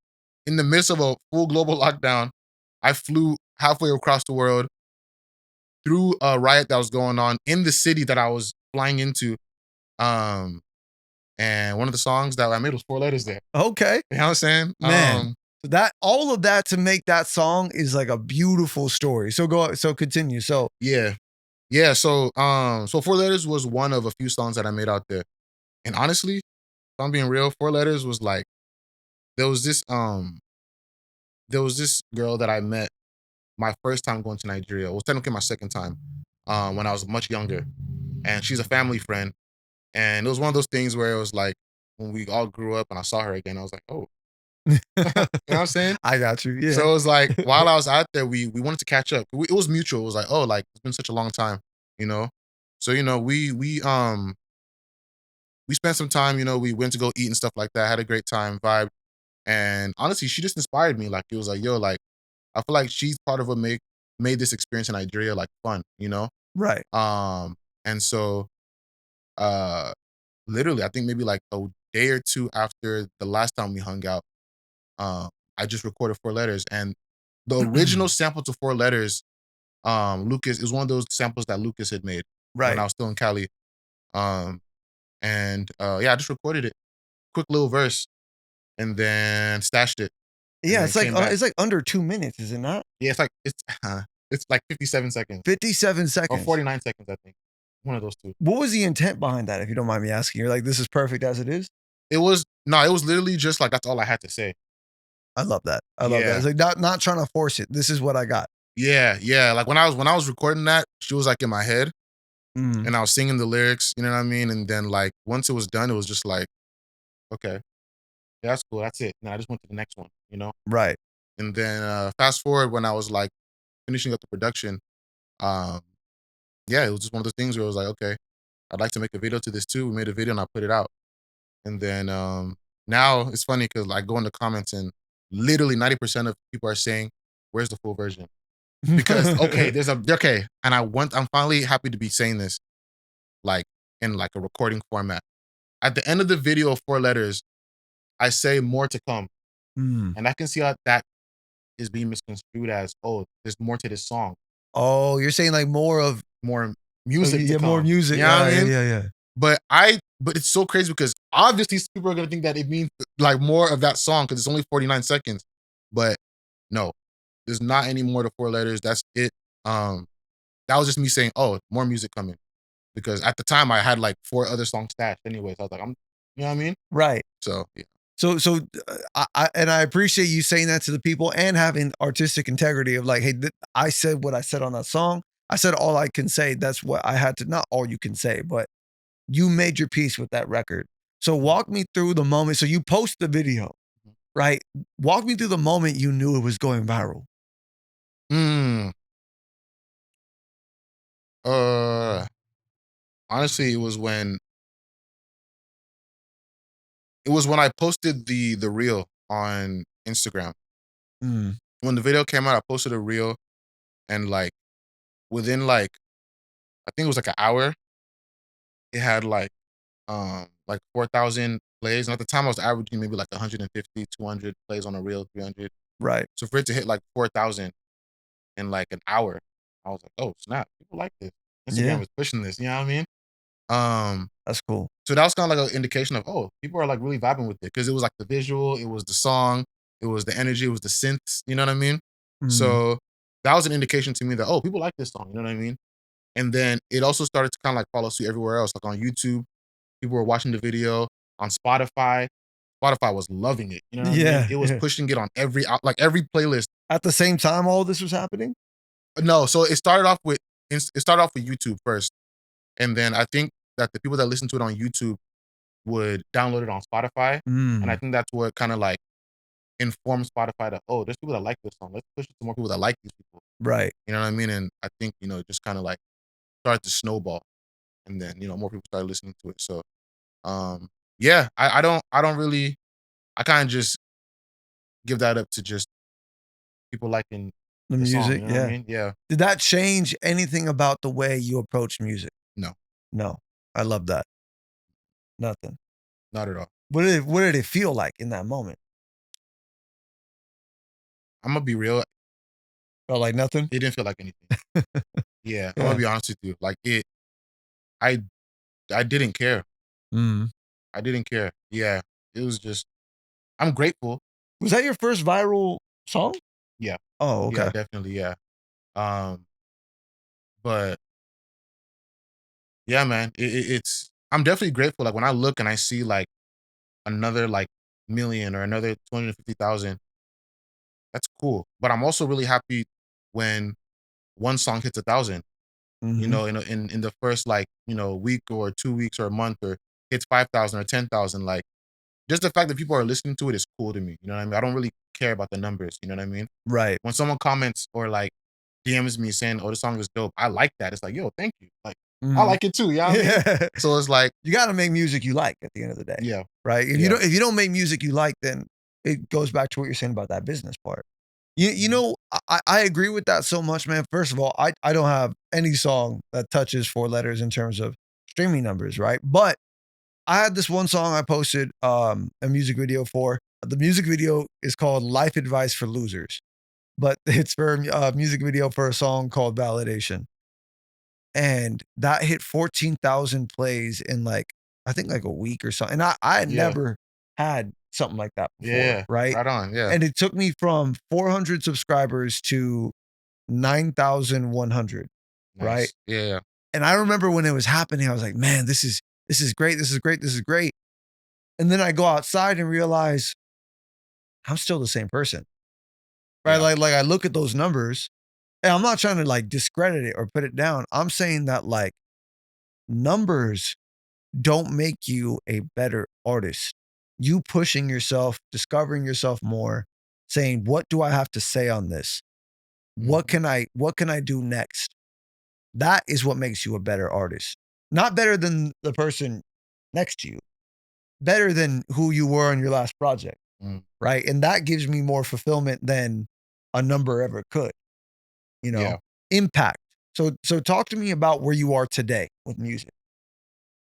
[SPEAKER 2] in the midst of a full global lockdown, I flew halfway across the world through a riot that was going on in the city that I was flying into. Um, and one of the songs that I made was 4 letters there.
[SPEAKER 1] Okay.
[SPEAKER 2] You know what I'm saying?
[SPEAKER 1] Man. So that all of that to make that song is like a beautiful story. So continue. So
[SPEAKER 2] Yeah. Yeah, so 4 letters was one of a few songs that I made out there. And honestly, if I'm being real, 4 letters was like there was this, there was this girl that I met my first time going to Nigeria. It was technically my second time, when I was much younger, and she's a family friend. And it was one of those things where it was like when we all grew up and I saw her again, I was like, "Oh." You know what I'm saying?
[SPEAKER 1] I got you. Yeah.
[SPEAKER 2] So it was like while I was out there, we wanted to catch up. It was mutual. It was like, "Oh, like it's been such a long time," you know? So, we spent some time, we went to go eat and stuff like that, had a great time, vibe. And honestly, she just inspired me. Like it was like, yo, like I feel like she's part of what made this experience in Nigeria like fun, you know?
[SPEAKER 1] Right.
[SPEAKER 2] And so uh literally, I think maybe like a day or two after the last time we hung out, uh, I just recorded 4 letters. And the original sample to 4 letters, Lucas is one of those samples that Lucas had made when
[SPEAKER 1] Right.
[SPEAKER 2] I was still in Cali. Um, yeah, I just recorded it, quick little verse, and then stashed it, and
[SPEAKER 1] Yeah,
[SPEAKER 2] then came back.
[SPEAKER 1] it's like under 2 minutes, is it not?
[SPEAKER 2] Yeah, it's like 57 seconds
[SPEAKER 1] 57
[SPEAKER 2] or
[SPEAKER 1] seconds.
[SPEAKER 2] 49 seconds, I think. One of those 2.
[SPEAKER 1] What was the intent behind that, if you don't mind me asking? You're like, "This is perfect as it is?"
[SPEAKER 2] It was no, it was literally just like that's all I had to say.
[SPEAKER 1] I love that. I love that.
[SPEAKER 2] Yeah.
[SPEAKER 1] It's like not trying to force it. This is what I got.
[SPEAKER 2] Yeah, yeah. Like when I was recording that, she was like in my head
[SPEAKER 1] Mhm.
[SPEAKER 2] and I was singing the lyrics, you know what I mean? And then like once it was done, it was just like, okay, yeah, that's cool. That's it. And I just went to the next one, you know?
[SPEAKER 1] Right.
[SPEAKER 2] And then fast forward when I was like finishing up the production, um, yeah, it was just one of those things where I was like, okay, I'd like to make a video to this too. We made a video and I put it out. And then now it's funny because I go in the comments and literally 90% of people are saying, "Where's the full version?" Because okay, and I'm finally happy to be saying this like in like a recording format. At the end of the video of 4 letters, I say more to come,
[SPEAKER 1] Mm.
[SPEAKER 2] and I can see how that is being misconstrued as, oh, there's more to this song,
[SPEAKER 1] Oh, you're saying like more of
[SPEAKER 2] more music to
[SPEAKER 1] yeah, more
[SPEAKER 2] come.
[SPEAKER 1] music.
[SPEAKER 2] You know what I
[SPEAKER 1] Yeah,
[SPEAKER 2] mean?
[SPEAKER 1] yeah, yeah.
[SPEAKER 2] But it's so crazy because obviously people are gonna think that it means like more of that song because it's only 49 seconds. But no, there's not any more to 4 letters. That's it. Um, that was just me saying, oh, more music coming. Because at the time I had like 4 other songs stashed anyways. I was like, you know what I mean?
[SPEAKER 1] Right.
[SPEAKER 2] So yeah.
[SPEAKER 1] I appreciate you saying that to the people and having artistic integrity of like, hey, I said what I said on that song. I said all I can say. That's what I had to. Not all you can say, but you made your peace with that record. So walk me through the moment. So you post the video, right? Walk me through the moment you knew it was going viral.
[SPEAKER 2] Mm, uh honestly, it was when I posted the reel on Instagram.
[SPEAKER 1] Mm,
[SPEAKER 2] When the video came out, I posted a reel and like within like I think it was like an hour, it had like 4,000 plays. And at the time I was averaging maybe like 150, 200 plays on a reel, 300.
[SPEAKER 1] right.
[SPEAKER 2] So for it to hit like 4,000 in like an hour, I was like, oh snap, people like this. Instagram
[SPEAKER 1] Yeah,
[SPEAKER 2] is pushing this, you know what I mean? Um,
[SPEAKER 1] that's cool.
[SPEAKER 2] so that was kind of like an indication of, oh, people are like really vibing with it because it was like the visual, it was the song, it was the energy, it was the synths, you know what I mean?
[SPEAKER 1] Mm,
[SPEAKER 2] So that was an indication to me that, oh, people like this song, you know what I mean? And then it also started to kind of like follow suit everywhere else, like on YouTube, people were watching the video, on Spotify. Spotify was loving it, you know what I mean?
[SPEAKER 1] yeah,
[SPEAKER 2] It was
[SPEAKER 1] yeah.
[SPEAKER 2] pushing it on like every playlist.
[SPEAKER 1] At the same time, all this was happening.
[SPEAKER 2] No, so it started off with YouTube first, and then I think that the people that listen to it on YouTube would download it on Spotify, and I
[SPEAKER 1] Mm,
[SPEAKER 2] think that's what kinda, like, informed Spotify that, "Oh, there's people that like this song. Let's push it to more people that like these people."
[SPEAKER 1] right.
[SPEAKER 2] You know what I mean? And I think, it just kinda, like, started to snowball, and then, more people started listening to it, so, um, yeah, I don't really I kinda just give that up to just people liking
[SPEAKER 1] The
[SPEAKER 2] the song, you
[SPEAKER 1] music,
[SPEAKER 2] know what I
[SPEAKER 1] yeah.
[SPEAKER 2] mean? Yeah.
[SPEAKER 1] Did that change anything about the way you approach music?
[SPEAKER 2] No,
[SPEAKER 1] No. I love that. Nothing.
[SPEAKER 2] not at all.
[SPEAKER 1] What did it feel like in that moment?
[SPEAKER 2] Imma be real,
[SPEAKER 1] Felt like nothing?
[SPEAKER 2] it didn't feel like anything. Yeah, Imma
[SPEAKER 1] Yeah.
[SPEAKER 2] be honest with you, like, I I didn't care.
[SPEAKER 1] Mm.
[SPEAKER 2] I didn't care. Yeah, it was just I'm grateful.
[SPEAKER 1] Was that your first viral song?
[SPEAKER 2] Yeah.
[SPEAKER 1] Oh,
[SPEAKER 2] Yeah,
[SPEAKER 1] okay.
[SPEAKER 2] definitely, yeah. Um, but yeah, man, it's I'm definitely grateful, like, when I look and I see, like, another, like, million or another 250,000, that's cool, but I'm also really happy when one song hits 1,000,
[SPEAKER 1] Mhm.
[SPEAKER 2] in the first, like, week or 2 weeks or a month or hits 5,000 or 10,000, like, just the fact that people are listening to it is cool to me, you know what I mean? I don't really care about the numbers, you know what I mean?
[SPEAKER 1] Right.
[SPEAKER 2] When someone comments or, like, DMs me saying, "Oh, this song is dope," I like that. It's like, "Yo, thank you." Like, I
[SPEAKER 1] Mhm.
[SPEAKER 2] like it too, you know what I mean?
[SPEAKER 1] Yeah.
[SPEAKER 2] So it's like
[SPEAKER 1] You gotta make music you like at the end of the day,
[SPEAKER 2] yeah,
[SPEAKER 1] right?
[SPEAKER 2] yeah.
[SPEAKER 1] If you don't make music you like, then it goes back to what you're saying about that business part. You
[SPEAKER 2] Mhm,
[SPEAKER 1] know, I agree with that so much, man. First of all, I don't have any song that touches 4 letters in terms of streaming numbers, right? But I had this one song I posted, a music video for. The music video is called "Life Advice for Losers," but it's for a music video for a song called "Validation." And that hit 14,000 plays in, like, I think, like, a week or so, and I had
[SPEAKER 2] yeah,
[SPEAKER 1] never had something like that before,
[SPEAKER 2] yeah,
[SPEAKER 1] right?
[SPEAKER 2] right on, yeah.
[SPEAKER 1] And it took me from 400 subscribers to 9,100, right?
[SPEAKER 2] Nice. Yeah, yeah.
[SPEAKER 1] And I remember when it was happening, I was like, "Man, this is great, this is great, this is great." And then I go outside and realize I'm still the same person, right?
[SPEAKER 2] Yeah,
[SPEAKER 1] Like, I look at those numbers, and I'm not trying to, like, discredit it or put it down. I'm saying that, like, numbers don't make you a better artist. You pushing yourself, discovering yourself more, saying, "What do I have to say on this?
[SPEAKER 2] mhm,
[SPEAKER 1] What can I do next?" That is what makes you a better artist. Not better than the person next to you, better than who you were on your last project,
[SPEAKER 2] Mm,
[SPEAKER 1] right? And that gives me more fulfillment than a number ever could, you know?
[SPEAKER 2] yeah.
[SPEAKER 1] Impact. So talk to me about where you are today with music.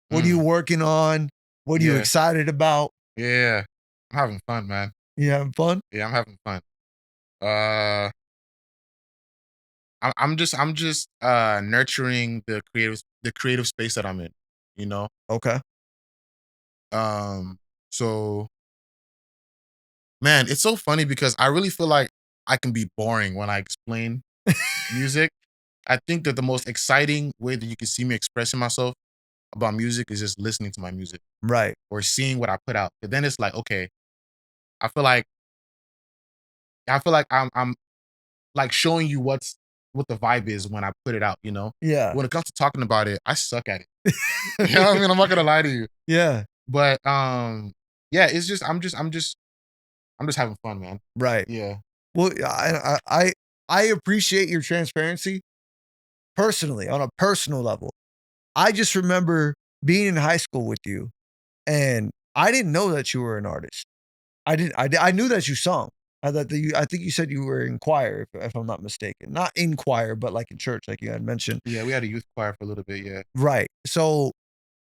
[SPEAKER 1] What are you
[SPEAKER 2] Mm,
[SPEAKER 1] working on? What are you
[SPEAKER 2] yeah.
[SPEAKER 1] excited about?
[SPEAKER 2] Yeah. I'm having fun, man.
[SPEAKER 1] You having fun?
[SPEAKER 2] Yeah, I'm having fun. Uh, I'm just nurturing the creative space that I'm in. You know.
[SPEAKER 1] Okay.
[SPEAKER 2] Um. So, man, it's so funny because I really feel like I can be boring when I explain music. I think that the most exciting way that you can see me expressing myself about music is just listening to my music
[SPEAKER 1] Right.
[SPEAKER 2] or seeing what I put out. But then it's like, okay, I feel like I'm like showing you what the vibe is when I put it out, you know?
[SPEAKER 1] Yeah.
[SPEAKER 2] When it comes to talking about it, I suck at it. You know what I mean? I'm not gonna lie to you.
[SPEAKER 1] Yeah.
[SPEAKER 2] But yeah, it's just I'm just having fun, man.
[SPEAKER 1] Right.
[SPEAKER 2] Yeah.
[SPEAKER 1] Well, I appreciate your transparency personally on a personal level. I just remember being in high school with you, and I didn't know that you were an artist. I knew that you sung. I think you said you were in choir, if I'm not mistaken. Not in choir, but like in church, like you had mentioned.
[SPEAKER 2] Yeah, we had a youth choir for a little bit, yeah.
[SPEAKER 1] Right. So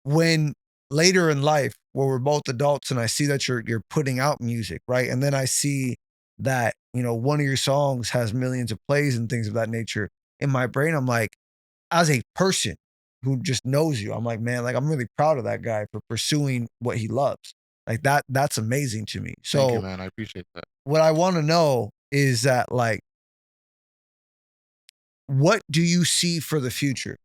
[SPEAKER 1] when later in life, where we're both adults, and I see that you're putting out music, right? And then I see that, one of your songs has millions of plays and things of that nature. In my brain, I'm like, as a person who just knows you, I'm like, man, like I'm really proud of that guy for pursuing what he loves. Like that's amazing to me.
[SPEAKER 2] Thank you,
[SPEAKER 1] So
[SPEAKER 2] man. I appreciate that.
[SPEAKER 1] what I want to know is that, like, what do you see for the future?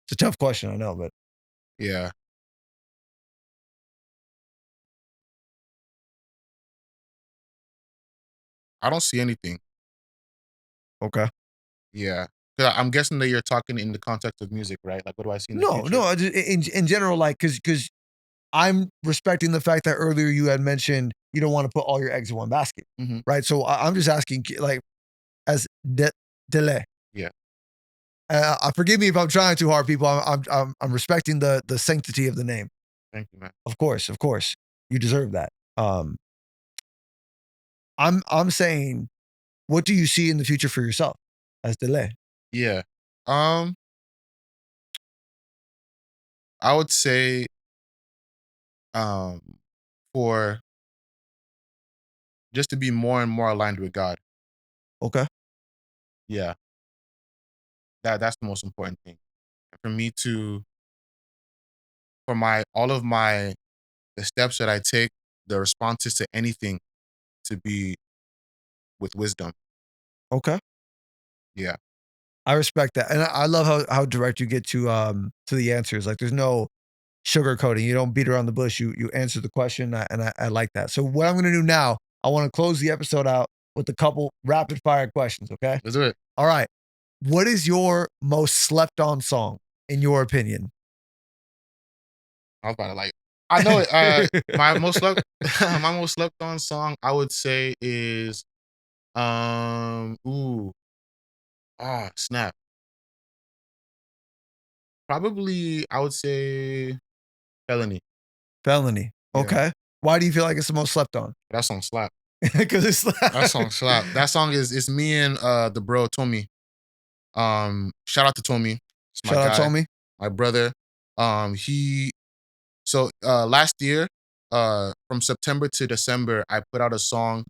[SPEAKER 1] It's a tough question, I know, but
[SPEAKER 2] Yeah. I don't see anything.
[SPEAKER 1] okay.
[SPEAKER 2] Yeah. 'Cause I'm guessing that you're talking in the context of music, right? Like, what do I see in the
[SPEAKER 1] No,
[SPEAKER 2] future?
[SPEAKER 1] no, in general, like, because I'm respecting the fact that earlier you had mentioned you don't want to put all your eggs in one basket,
[SPEAKER 2] Mhm.
[SPEAKER 1] right? So I'm just asking, like, as Dele.
[SPEAKER 2] Yeah.
[SPEAKER 1] Forgive me if I'm trying too hard, people. I'm respecting the sanctity of the name.
[SPEAKER 2] Thank you, man.
[SPEAKER 1] Of course, you deserve that. Um, I'm saying, what do you see in the future for yourself as Dele?
[SPEAKER 2] Yeah. Um, I would say, um, for just to be more and more aligned with God.
[SPEAKER 1] Okay,
[SPEAKER 2] Yeah. That's the most important thing. For me to for my all of my the steps that I take, the responses to anything to be with wisdom.
[SPEAKER 1] okay.
[SPEAKER 2] Yeah.
[SPEAKER 1] I respect that, and I love how direct you get to the answers. Like, there's no sugarcoating. You don't beat around the bush. You answer the question, and I like that. So what I'm going to do now, I want to close the episode out with a couple rapid fire questions. Okay.
[SPEAKER 2] Let's do it.
[SPEAKER 1] All right. What is your most slept on song in your opinion?
[SPEAKER 2] I was about to like I know it. My most slept my most slept on song I would say is ooh, snap. Probably I would say Felony.
[SPEAKER 1] Felony.
[SPEAKER 2] Yeah.
[SPEAKER 1] Okay. Why do you feel like it's the most slept on?
[SPEAKER 2] That song slap.
[SPEAKER 1] Because it's
[SPEAKER 2] That song slap. That song is it's me and the bro Tommy. Shout out to Tommy. It's my
[SPEAKER 1] shout out
[SPEAKER 2] guy,
[SPEAKER 1] Tommy.
[SPEAKER 2] my brother. He so last year, from September to December, I put out a song,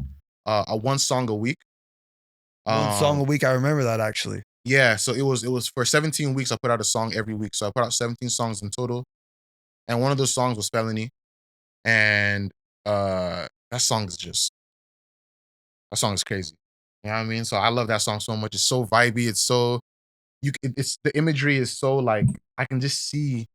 [SPEAKER 2] a one song a week.
[SPEAKER 1] One song
[SPEAKER 2] Um
[SPEAKER 1] a week. I remember that actually.
[SPEAKER 2] yeah, so it was for 17 weeks I put out a song every week. So I put out 17 songs in total. And one of those songs was Felony. And that song is just that song is crazy. You know what I mean? So I love that song so much. It's so vibey. It's so it's the imagery is so like I can just see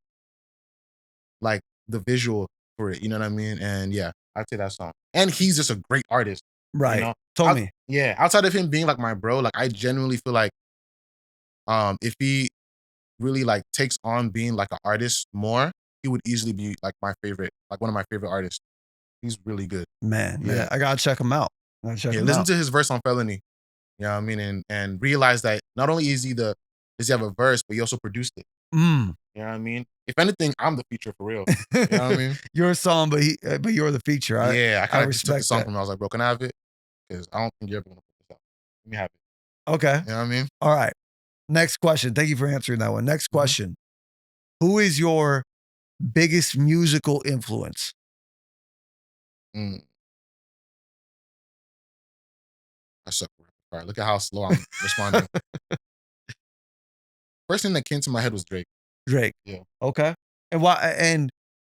[SPEAKER 2] like the visual for it. You know what I mean? And yeah, I'd say that song. And he's just a great artist. You
[SPEAKER 1] Right.
[SPEAKER 2] know,
[SPEAKER 1] Tommy.
[SPEAKER 2] yeah. Outside of him being like my bro, like I genuinely feel like if he really like takes on being like an artist more, he would easily be like my favorite, like one of my favorite artists. He's really good.
[SPEAKER 1] Man,
[SPEAKER 2] Yeah,
[SPEAKER 1] I gotta check him out. I gotta check
[SPEAKER 2] yeah.
[SPEAKER 1] him
[SPEAKER 2] Listen
[SPEAKER 1] out.
[SPEAKER 2] to his verse on Felony. You know what I mean? And realize that not only is he does he have a verse, but he also produced it.
[SPEAKER 1] Mm.
[SPEAKER 2] You know what I mean? If anything, I'm the feature for real. You know what I mean?
[SPEAKER 1] You're a song, but you're the feature.
[SPEAKER 2] Yeah, I
[SPEAKER 1] I
[SPEAKER 2] kind of just took the
[SPEAKER 1] respect
[SPEAKER 2] song
[SPEAKER 1] that.
[SPEAKER 2] from him. I was like, bro, can I have it? Because I don't think you're ever gonna put this out. Let me have it.
[SPEAKER 1] Okay.
[SPEAKER 2] You know what I mean?
[SPEAKER 1] All right. Next question. Thank you for answering that one. Next
[SPEAKER 2] Mhm.
[SPEAKER 1] question. Who is your biggest musical influence?
[SPEAKER 2] Mm, I suck. With rapid fire. Look at how slow I'm responding. First thing that came to my head was Drake.
[SPEAKER 1] Drake.
[SPEAKER 2] Yeah.
[SPEAKER 1] Okay. And why and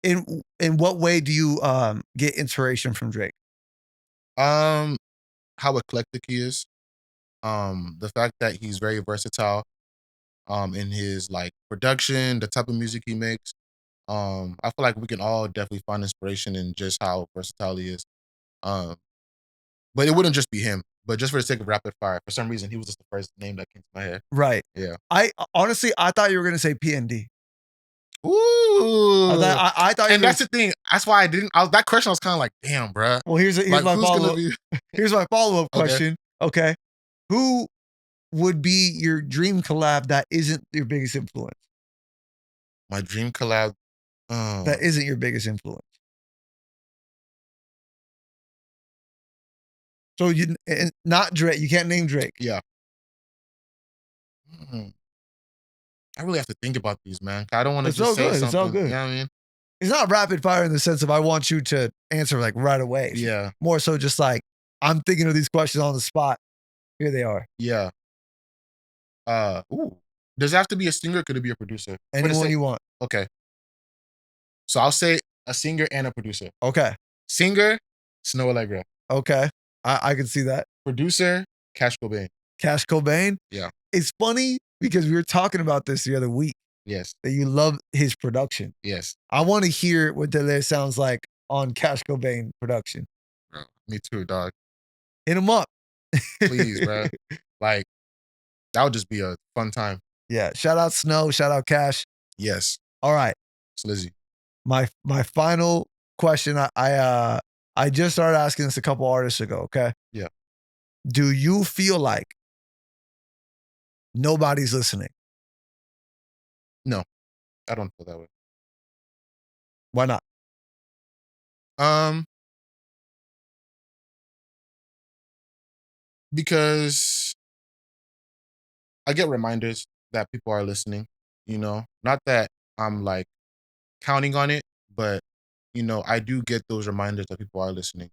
[SPEAKER 1] in what way do you get inspiration from Drake?
[SPEAKER 2] Um, how eclectic he is. The fact that he's very versatile. In his like production, the type of music he makes. I feel like we can all definitely find inspiration in just how versatile he is. Um, but it wouldn't just be him. But just for the sake of rapid fire, for some reason, he was just the first name that came to my head.
[SPEAKER 1] Right.
[SPEAKER 2] Yeah.
[SPEAKER 1] I honestly I thought you were gonna say PND.
[SPEAKER 2] Ooh.
[SPEAKER 1] I thought you
[SPEAKER 2] And
[SPEAKER 1] were gonna
[SPEAKER 2] that's the thing. That's why I didn't. That question I was kind of like, damn, bruh.
[SPEAKER 1] well here's
[SPEAKER 2] Like,
[SPEAKER 1] my
[SPEAKER 2] who's gonna
[SPEAKER 1] follow-up.
[SPEAKER 2] be
[SPEAKER 1] Here's my follow-up
[SPEAKER 2] okay?
[SPEAKER 1] question. Okay. Who would be your dream collab that isn't your biggest influence?
[SPEAKER 2] My dream collab.
[SPEAKER 1] That
[SPEAKER 2] Uh,
[SPEAKER 1] isn't your biggest influence. So you and not Drake. You can't name Drake.
[SPEAKER 2] yeah. Mm, I really have to think about these, man. I don't want to
[SPEAKER 1] It's
[SPEAKER 2] just
[SPEAKER 1] all
[SPEAKER 2] say
[SPEAKER 1] good. It's all
[SPEAKER 2] something. You
[SPEAKER 1] good.
[SPEAKER 2] know what I mean?
[SPEAKER 1] It's not rapid fire in the sense of I want you to answer like right away. It's
[SPEAKER 2] Yeah.
[SPEAKER 1] more so just like I'm thinking of these questions on the spot. Here they are.
[SPEAKER 2] Yeah. Ooh. Does it have to be a singer? Or could it be a producer? For the
[SPEAKER 1] Anyone
[SPEAKER 2] sake.
[SPEAKER 1] you want.
[SPEAKER 2] Okay. So I'll say a singer and a producer.
[SPEAKER 1] Okay.
[SPEAKER 2] Singer, Snow Allegra.
[SPEAKER 1] Okay. I can see that.
[SPEAKER 2] Producer, Cash Cobain.
[SPEAKER 1] Cash Cobain.
[SPEAKER 2] Yeah.
[SPEAKER 1] It's funny because we were talking about this the other week
[SPEAKER 2] Yes.
[SPEAKER 1] that you love his production.
[SPEAKER 2] Yes.
[SPEAKER 1] I want to hear what Dele sounds like on Cash Cobain production.
[SPEAKER 2] Bro, me too, dog.
[SPEAKER 1] Hit him up.
[SPEAKER 2] Please, bro. Like, that would just be a fun time.
[SPEAKER 1] Yeah. Shout out Snow. Shout out Cash.
[SPEAKER 2] Yes.
[SPEAKER 1] All right.
[SPEAKER 2] Slizzy.
[SPEAKER 1] My final question. I just started asking this a couple artists ago. Okay.
[SPEAKER 2] Yeah.
[SPEAKER 1] Do you feel like nobody's listening?
[SPEAKER 2] No, I don't feel that way.
[SPEAKER 1] Why not?
[SPEAKER 2] Um, because I get reminders that people are listening, not that I'm like counting on it, but I do get those reminders that people are listening.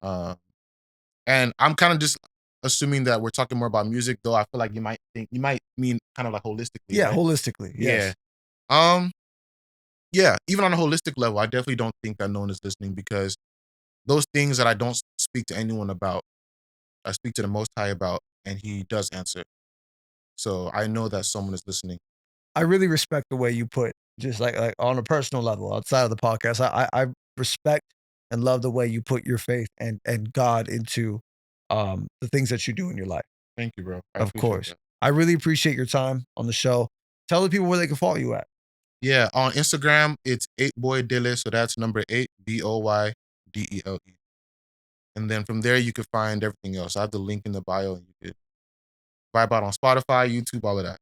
[SPEAKER 2] Um, and I'm kind of just assuming that we're talking more about music, though I feel like you might mean kind of like holistically,
[SPEAKER 1] Yeah.
[SPEAKER 2] right?
[SPEAKER 1] Holistically.
[SPEAKER 2] Yeah.
[SPEAKER 1] Yes.
[SPEAKER 2] Um, yeah, even on a holistic level, I definitely don't think that no one is listening because those things that I don't speak to anyone about, I speak to the Most High about, and He does answer. So I know that someone is listening.
[SPEAKER 1] I really respect the way you put just like on a personal level outside of the podcast. I respect and love the way you put your faith and God into the things that you do in your life.
[SPEAKER 2] Thank you, bro. I
[SPEAKER 1] Of
[SPEAKER 2] appreciate
[SPEAKER 1] course.
[SPEAKER 2] that.
[SPEAKER 1] I really appreciate your time on the show. Tell the people where they can follow you at.
[SPEAKER 2] Yeah, on Instagram, it's 8boy Dele, so that's number 8, Boydele. And then from there, you can find everything else. I have the link in the bio, and you could vibe out on Spotify, YouTube, all of that.